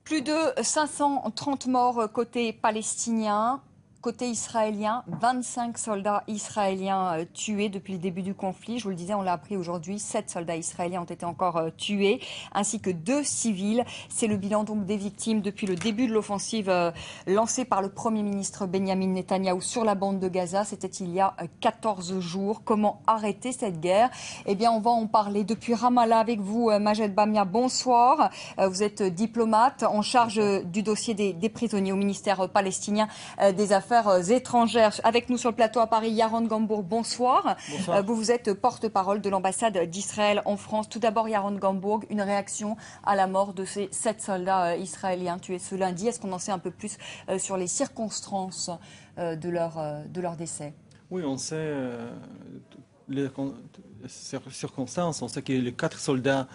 Plus de 530 morts côté palestinien. Côté israélien, 25 soldats israéliens tués depuis le début du conflit. Je vous le disais, on l'a appris aujourd'hui, 7 soldats israéliens ont été encore tués, ainsi que 2 civils. C'est le bilan donc des victimes depuis le début de l'offensive lancée par le Premier ministre Benjamin Netanyahou sur la bande de Gaza. C'était il y a 14 jours. Comment arrêter cette guerre? Eh bien, on va en parler depuis Ramallah avec vous, Majed Bamia. Bonsoir. Vous êtes diplomate en charge du dossier des prisonniers au ministère palestinien des Affaires étrangères. Avec nous sur le plateau à Paris, Yaron Gambourg, bonsoir. Bonsoir. Vous êtes porte-parole de l'ambassade d'Israël en France. Tout d'abord, Yaron Gambourg, une réaction à la mort de ces 7 soldats israéliens tués ce lundi. Est-ce qu'on en sait un peu plus sur les circonstances de leur décès? Oui, on sait les circonstances. On sait que les 4 soldats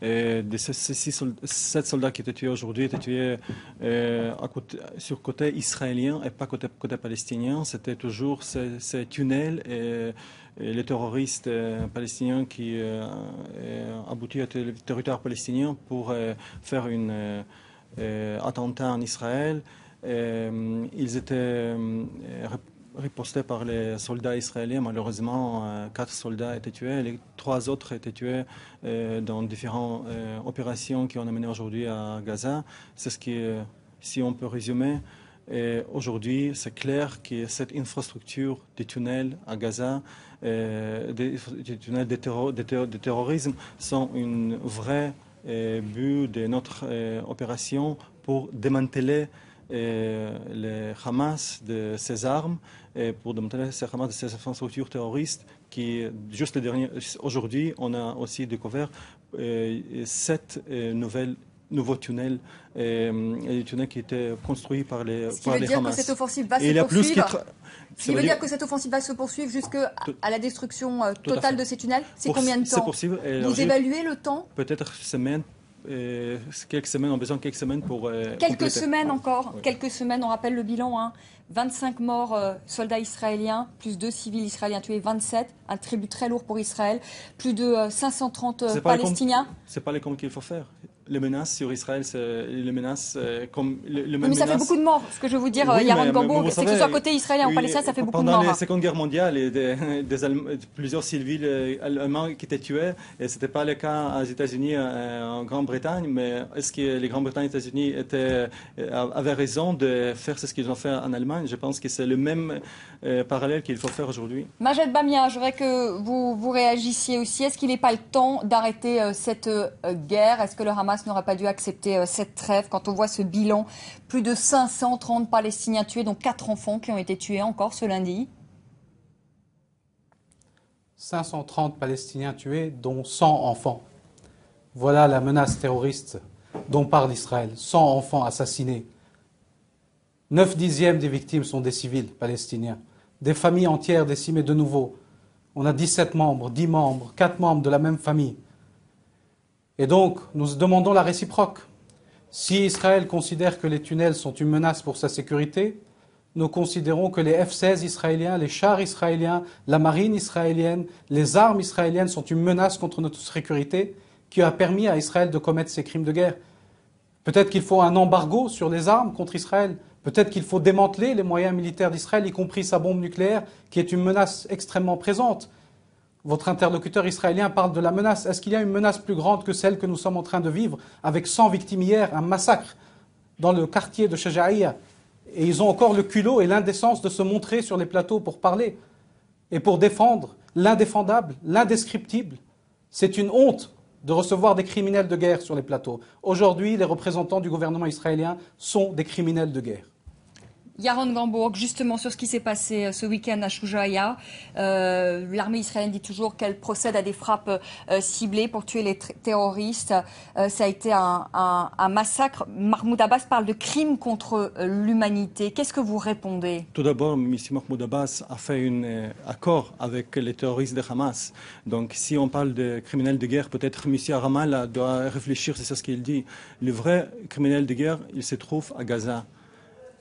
de ces 7 soldats qui étaient tués aujourd'hui étaient tués sur côté israélien et pas côté palestinien. C'était toujours ces tunnels et les terroristes palestiniens qui aboutissaient au territoire palestinien pour faire un attentat en Israël. Ils étaient ripostés par les soldats israéliens. Malheureusement, 4 soldats étaient tués. Les 3 autres étaient tués dans différentes opérations qui ont amené aujourd'hui à Gaza. C'est ce qui, si on peut résumer, aujourd'hui, c'est clair que cette infrastructure des tunnels à Gaza, des tunnels de terrorisme, sont une vraie but de notre opération pour démanteler les Hamas de ses armes et pour démanteler ces Hamas de ces infrastructures terroristes qui, juste le dernier, aujourd'hui, on a aussi découvert 7 nouveaux tunnels, des tunnels qui étaient construits par les Hamas. Ce qui veut dire que cette offensive va se poursuivre. Ce qui veut dire que cette offensive va se poursuivre jusqu'à la destruction totale de ces tunnels. C'est combien de temps? C'est possible. Vous évaluez le temps? Peut-être semaines. Quelques semaines, on a besoin de quelques semaines pour quelques semaines encore, oui. Quelques semaines, on rappelle le bilan, hein. 25 morts soldats israéliens, plus 2 civils israéliens tués, 27, un tribut très lourd pour Israël, plus de 530 Palestiniens. C'est pas les comptes qu'il faut faire. Les menaces sur Israël, c'est les menaces comme mais ça fait beaucoup de morts. Ce que je veux vous dire, oui, Yaron Gambourg, c'est que ce soit côté israélien ou palestinien, ça fait beaucoup de morts. Pendant la Seconde Guerre mondiale, plusieurs civils allemands qui étaient tués. Et ce n'était pas le cas aux États-Unis, en Grande-Bretagne. Mais est-ce que les Grandes-Bretagne et les États-Unis avaient raison de faire ce qu'ils ont fait en Allemagne? Je pense que c'est le même parallèle qu'il faut faire aujourd'hui. Majed Bamia, je voudrais que vous réagissiez aussi. Est-ce qu'il n'est pas le temps d'arrêter cette guerre? Est-ce que le Hamas n'aurait pas dû accepter cette trêve quand on voit ce bilan? Plus de 530 Palestiniens tués, dont 4 enfants qui ont été tués encore ce lundi. 530 Palestiniens tués, dont 100 enfants. Voilà la menace terroriste dont parle Israël. 100 enfants assassinés. 9/10 des victimes sont des civils palestiniens. Des familles entières décimées de nouveau. On a 17 membres, 10 membres, 4 membres de la même famille. Et donc, nous demandons la réciproque. Si Israël considère que les tunnels sont une menace pour sa sécurité, nous considérons que les F-16 israéliens, les chars israéliens, la marine israélienne, les armes israéliennes sont une menace contre notre sécurité qui a permis à Israël de commettre ces crimes de guerre. Peut-être qu'il faut un embargo sur les armes contre Israël. Peut-être qu'il faut démanteler les moyens militaires d'Israël, y compris sa bombe nucléaire, qui est une menace extrêmement présente. Votre interlocuteur israélien parle de la menace. Est-ce qu'il y a une menace plus grande que celle que nous sommes en train de vivre, avec 100 victimes hier, un massacre dans le quartier de Shajaïa? Et ils ont encore le culot et l'indécence de se montrer sur les plateaux pour parler et pour défendre l'indéfendable, l'indescriptible. C'est une honte de recevoir des criminels de guerre sur les plateaux. Aujourd'hui, les représentants du gouvernement israélien sont des criminels de guerre. Yaron Gambourg, justement sur ce qui s'est passé ce week-end à Shoujaïa, l'armée israélienne dit toujours qu'elle procède à des frappes ciblées pour tuer les terroristes. Ça a été un massacre. Mahmoud Abbas parle de crimes contre l'humanité. Qu'est-ce que vous répondez? Tout d'abord, M. Mahmoud Abbas a fait un accord avec les terroristes de Hamas. Donc si on parle de criminels de guerre, peut-être M. Ramallah doit réfléchir, c'est ce qu'il dit. Le vrai criminel de guerre, il se trouve à Gaza.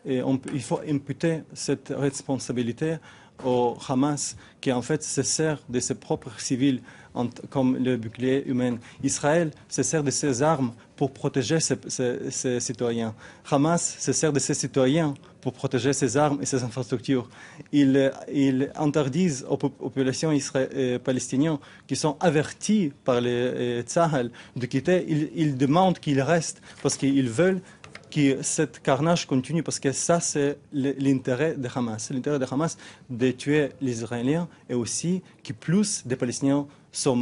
Et il faut imputer cette responsabilité au Hamas qui en fait se sert de ses propres civils comme le bouclier humain. Israël se sert de ses armes pour protéger ses citoyens. Hamas se sert de ses citoyens pour protéger ses armes et ses infrastructures. Ils interdisent aux populations palestiniennes qui sont averties par les Tzahal de quitter, ils demandent qu'ils restent parce qu'ils veulent que cette carnage continue, parce que ça, c'est l'intérêt de Hamas. C'est l'intérêt de Hamas de tuer les Israéliens et aussi que plus de Palestiniens soient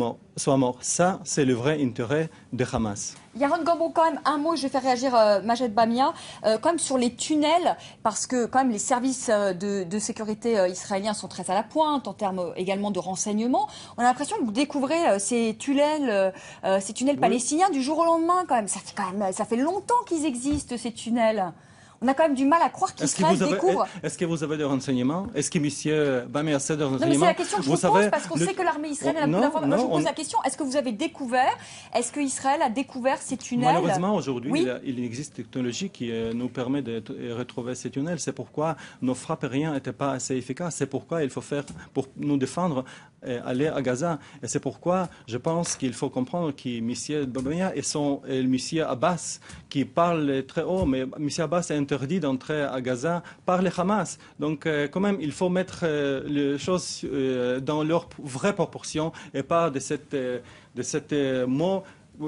morts. Ça, c'est le vrai intérêt de Hamas. Yaron Gambo, quand même, un mot, je vais faire réagir Majed Bamia, quand même sur les tunnels, parce que quand même les services de sécurité israéliens sont très à la pointe, en termes également de renseignement. On a l'impression que vous découvrez ces tunnels oui, palestiniens du jour au lendemain, quand même. Ça fait longtemps qu'ils existent, ces tunnels. On a quand même du mal à croire qu'Israël découvre. Est-ce que vous avez des renseignements? Est-ce que M. Bamia a des renseignements? Non, mais c'est la question que je vous pose, parce qu'on sait que l'armée israélienne a beaucoup d'informations. Je vous pose la question, est-ce que vous avez découvert, est-ce qu'Israël a découvert ces tunnels? Malheureusement, aujourd'hui, oui, il existe une technologie qui nous permet de retrouver ces tunnels. C'est pourquoi nos frappes aériennes n'étaient pas assez efficaces. C'est pourquoi il faut faire, pour nous défendre, aller à Gaza. Et c'est pourquoi je pense qu'il faut comprendre que M. Bamia et M. Abbas, qui parlent très haut, mais M. Abbas est interdit d'entrer à Gaza par les Hamas. Donc, quand même, il faut mettre les choses dans leur vraie proportion et pas de cette mot.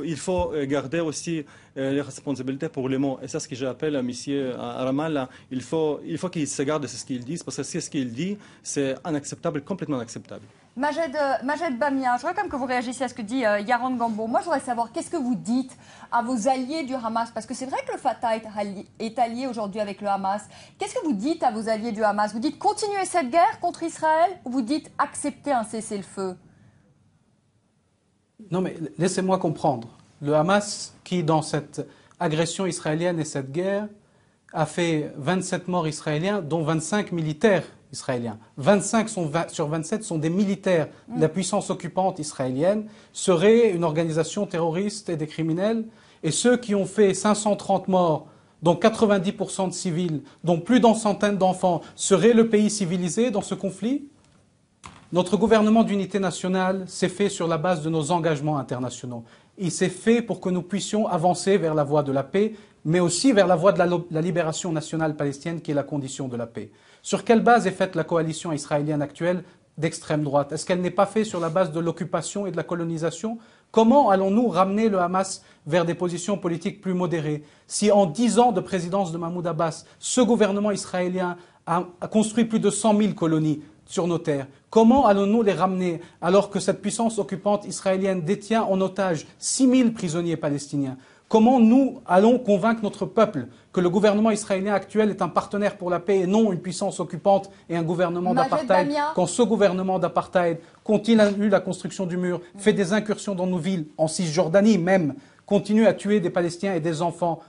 Il faut garder aussi les responsabilités pour les mots. Et c'est ce que j'appelle à M. Ramallah. Il faut qu'il se garde de ce qu'il dit, parce que ce qu'il dit, c'est inacceptable, complètement inacceptable. Majed Bamia, je voudrais quand même que vous réagissiez à ce que dit Yaron Gambo. Moi, je voudrais savoir, qu'est-ce que vous dites à vos alliés du Hamas? Parce que c'est vrai que le Fatah est allié aujourd'hui avec le Hamas. Qu'est-ce que vous dites à vos alliés du Hamas? Vous dites continuer cette guerre contre Israël, ou vous dites accepter un cessez-le-feu? Non, mais laissez-moi comprendre. Le Hamas, qui dans cette agression israélienne et cette guerre, a fait 27 morts israéliens, dont 25 militaires israéliens. 25 sur 27 sont des militaires de la puissance occupante israélienne, seraient une organisation terroriste et des criminels. Et ceux qui ont fait 530 morts, dont 90% de civils, dont plus d'une centaine d'enfants, seraient le pays civilisé dans ce conflit? Notre gouvernement d'unité nationale s'est fait sur la base de nos engagements internationaux. Il s'est fait pour que nous puissions avancer vers la voie de la paix, mais aussi vers la voie de la libération nationale palestinienne, qui est la condition de la paix. Sur quelle base est faite la coalition israélienne actuelle d'extrême droite? Est-ce qu'elle n'est pas faite sur la base de l'occupation et de la colonisation? Comment allons-nous ramener le Hamas vers des positions politiques plus modérées si en 10 ans de présidence de Mahmoud Abbas, ce gouvernement israélien a construit plus de 100 000 colonies sur nos terres? Comment allons-nous les ramener alors que cette puissance occupante israélienne détient en otage 6 000 prisonniers palestiniens? Comment nous allons convaincre notre peuple que le gouvernement israélien actuel est un partenaire pour la paix et non une puissance occupante et un gouvernement d'apartheid, quand ce gouvernement d'apartheid continue la construction du mur, fait des incursions dans nos villes, en Cisjordanie même, continue à tuer des Palestiniens et des enfants?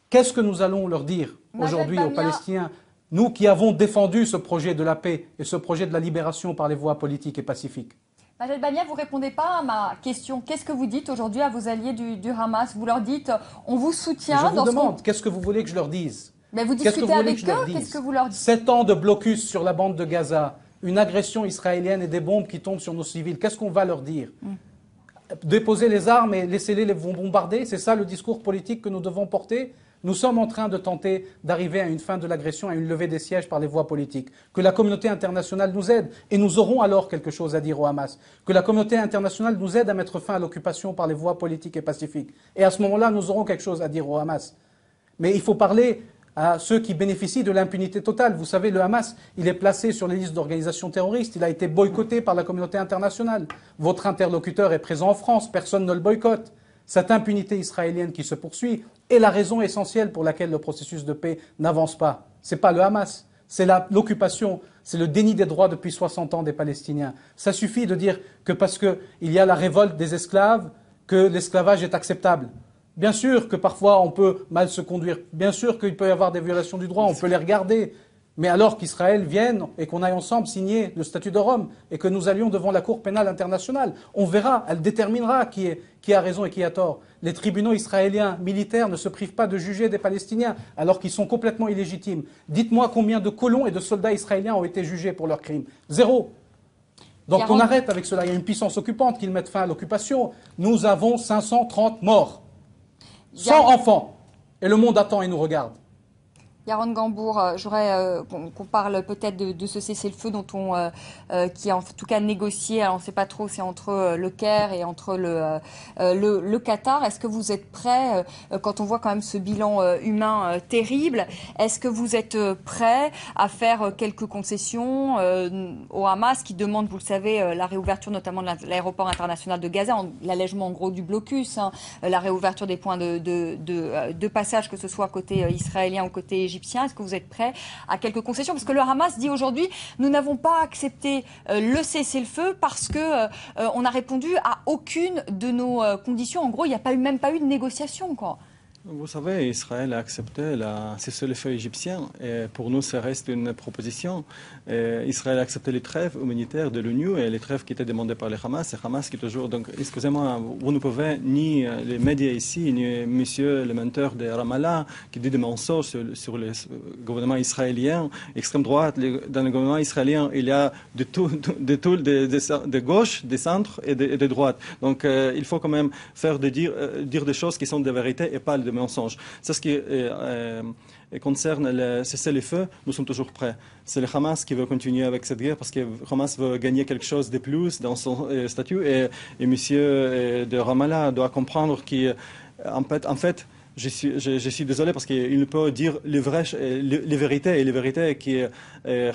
Qu'est-ce que nous allons leur dire aujourd'hui aux Palestiniens, nous qui avons défendu ce projet de la paix et ce projet de la libération par les voies politiques et pacifiques? Majed Bamia, vous ne répondez pas à ma question. Qu'est-ce que vous dites aujourd'hui à vos alliés du Hamas? Vous leur dites, on vous soutient. Je vous demande, qu'est-ce que vous voulez que je leur dise? Mais vous discutez avec eux, qu'est-ce que vous leur dites? 7 ans de blocus sur la bande de Gaza, une agression israélienne et des bombes qui tombent sur nos civils, qu'est-ce qu'on va leur dire? Déposer les armes et laisser-les bombarder? C'est ça le discours politique que nous devons porter? Nous sommes en train de tenter d'arriver à une fin de l'agression, à une levée des sièges par les voies politiques. Que la communauté internationale nous aide, et nous aurons alors quelque chose à dire au Hamas. Que la communauté internationale nous aide à mettre fin à l'occupation par les voies politiques et pacifiques. Et à ce moment-là, nous aurons quelque chose à dire au Hamas. Mais il faut parler à ceux qui bénéficient de l'impunité totale. Vous savez, le Hamas, il est placé sur les listes d'organisations terroristes. Il a été boycotté par la communauté internationale. Votre interlocuteur est présent en France, personne ne le boycotte. Cette impunité israélienne qui se poursuit est la raison essentielle pour laquelle le processus de paix n'avance pas. Ce n'est pas le Hamas, c'est l'occupation, c'est le déni des droits depuis 60 ans des Palestiniens. Ça suffit de dire que parce qu'il y a la révolte des esclaves, que l'esclavage est acceptable. Bien sûr que parfois on peut mal se conduire, bien sûr qu'il peut y avoir des violations du droit, on peut les regarder. Mais alors qu'Israël vienne et qu'on aille ensemble signer le statut de Rome et que nous allions devant la Cour pénale internationale, on verra, elle déterminera qui a raison et qui a tort. Les tribunaux israéliens militaires ne se privent pas de juger des Palestiniens alors qu'ils sont complètement illégitimes. Dites-moi combien de colons et de soldats israéliens ont été jugés pour leurs crimes? 0. Donc on arrête avec cela. Il y a une puissance occupante qui met fin à l'occupation. Nous avons 530 morts, 100 enfants. Et le monde attend et nous regarde. Yaron Gambour, j'aurais qu'on parle peut-être de ce cessez-le-feu dont qui est en tout cas négocié. Alors on ne sait pas trop, c'est entre le Caire et entre le Qatar. Est-ce que vous êtes prêts, quand on voit quand même ce bilan humain terrible, est-ce que vous êtes prêts à faire quelques concessions au Hamas qui demande, vous le savez, la réouverture notamment de l'aéroport international de Gaza, l'allègement en gros du blocus, la réouverture des points de passage, que ce soit côté israélien ou côté égyptien? Est-ce que vous êtes prêts à quelques concessions? Parce que le Hamas dit aujourd'hui, nous n'avons pas accepté le cessez-le-feu parce que on a répondu à aucune de nos conditions. En gros, il n'y a même pas eu de négociation, quoi. Vous savez, Israël a accepté le cessez-le-feu égyptien et pour nous, ça reste une proposition. Israël a accepté les trêves humanitaires de l'ONU et les trêves qui étaient demandées par les Hamas. C'est Hamas qui est toujours... Donc, excusez-moi, vous ne pouvez, ni les médias ici, ni monsieur le menteur de Ramallah, qui dit des mensonges sur le gouvernement israélien, extrême droite. Dans le gouvernement israélien, il y a de gauche, des centres et de droite. Donc, il faut quand même dire des choses qui sont des vérités et pas de mensonges. C'est ce qui concerne le cessez-le-feu, nous sommes toujours prêts. C'est le Hamas qui veut continuer avec cette guerre parce que le Hamas veut gagner quelque chose de plus dans son statut et monsieur de Ramallah doit comprendre qu'en fait, je suis désolé parce qu'il ne peut dire les vérités et les vérités que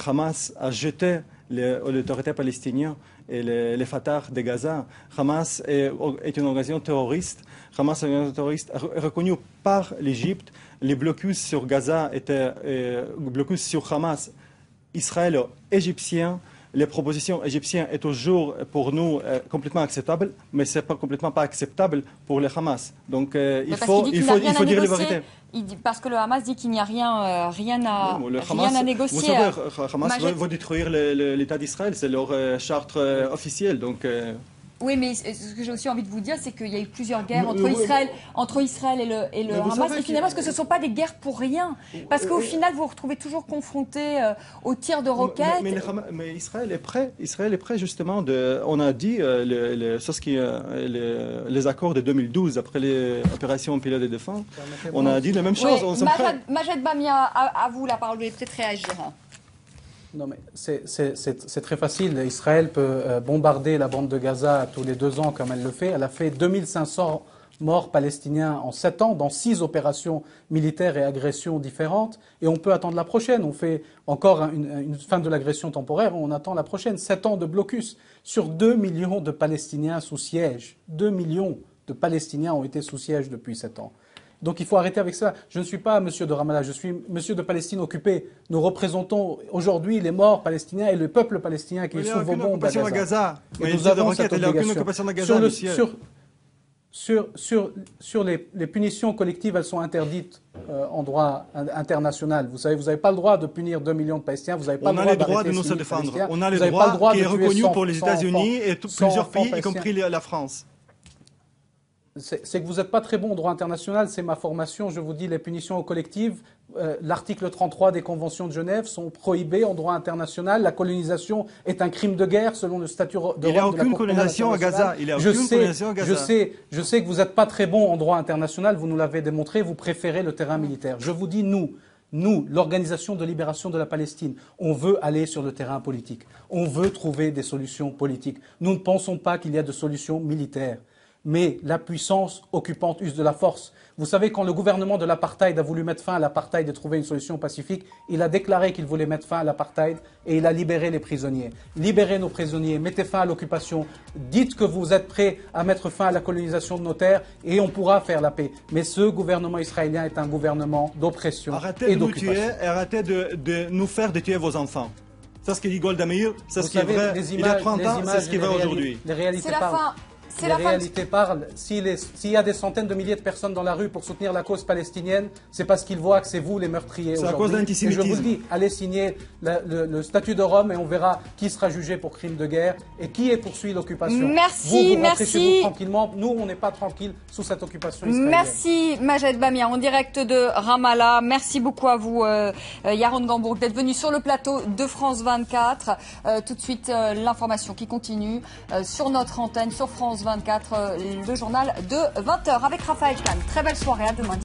Hamas a jeté l'autorité palestinienne et les Fatah de Gaza. Hamas est une organisation terroriste. Hamas est une organisation terroriste reconnue par l'Égypte. Les blocus sur Gaza étaient blocus sur Hamas israélo-égyptien. Les propositions égyptiennes sont toujours pour nous complètement acceptables, mais ce n'est pas complètement pas acceptable pour le Hamas. Donc il faut dire la vérité. Parce que le Hamas dit qu'il n'y a rien à négocier. Vous savez, Hamas veut détruire l'État d'Israël, c'est leur charte officielle. Donc, oui, mais ce que j'ai aussi envie de vous dire, c'est qu'il y a eu plusieurs guerres entre Israël et le Hamas. Et finalement, est-ce que ce ne sont pas des guerres pour rien? Parce qu'au final, vous vous retrouvez toujours confrontés aux tirs de roquettes. Mais Israël est prêt. Israël est prêt, justement. On a dit les accords de 2012, après les opérations pilote de défense, on a dit la même chose. Majed Bamia, à vous la parole. Vous voulez peut-être réagir. Non, mais c'est très facile. Israël peut bombarder la bande de Gaza tous les 2 ans comme elle le fait. Elle a fait 2500 morts palestiniens en 7 ans dans 6 opérations militaires et agressions différentes. Et on peut attendre la prochaine. On fait encore une fin de l'agression temporaire. On attend la prochaine. 7 ans de blocus sur 2 millions de Palestiniens sous siège. 2 millions de Palestiniens ont été sous siège depuis 7 ans. Donc il faut arrêter avec ça. Je ne suis pas monsieur de Ramallah, je suis monsieur de Palestine occupée. Nous représentons aujourd'hui les morts palestiniens et le peuple palestinien qui est sous vos bombes à Gaza. Mais nous avons cette obligation. Sur les punitions collectives, elles sont interdites en droit international. Vous savez, vous n'avez pas le droit de punir 2 millions de Palestiniens. Vous n'avez pas le droit de nous se défendre. On a le droit qui est reconnu pour les États-Unis et plusieurs pays, y compris la France. C'est que vous n'êtes pas très bon au droit international, c'est ma formation. Je vous dis, les punitions collectives, l'article 33 des conventions de Genève sont prohibées en droit international. La colonisation est un crime de guerre selon le statut de Rome. Il n'y a aucune colonisation à Gaza. Je sais que vous n'êtes pas très bon en droit international, vous nous l'avez démontré, vous préférez le terrain militaire. Je vous dis, nous, l'Organisation de libération de la Palestine, on veut aller sur le terrain politique. On veut trouver des solutions politiques. Nous ne pensons pas qu'il y a de solutions militaires. Mais la puissance occupante use de la force. Vous savez, quand le gouvernement de l'apartheid a voulu mettre fin à l'apartheid et trouver une solution pacifique, il a déclaré qu'il voulait mettre fin à l'apartheid et il a libéré les prisonniers. Libérez nos prisonniers, mettez fin à l'occupation, dites que vous êtes prêts à mettre fin à la colonisation de nos terres et on pourra faire la paix. Mais ce gouvernement israélien est un gouvernement d'oppression et d'occupation. Arrêtez de nous faire tuer vos enfants. C'est ce que dit Golda Meir, c'est ce qui est vrai il y a 30 ans, c'est ce qui est vrai aujourd'hui. C'est la fin. C'est Les la fin de- réalités parlent. S'il y a des centaines de milliers de personnes dans la rue pour soutenir la cause palestinienne, c'est parce qu'ils voient que c'est vous les meurtriers C'est à aujourd'hui. cause de l'antisémitisme. Et je vous le dis, allez signer le statut de Rome et on verra qui sera jugé pour crime de guerre et qui est poursuivi l'occupation. Merci, vous rentrez chez vous merci. tranquillement. Nous, on n'est pas tranquille sous cette occupation israélienne. Merci Majed Bamia en direct de Ramallah. Merci beaucoup à vous Yaron Gambourg d'être venu sur le plateau de France 24. Tout de suite l'information qui continue sur notre antenne, sur France 24, le journal de 20h avec Raphaël Kahn. Très belle soirée, à demain.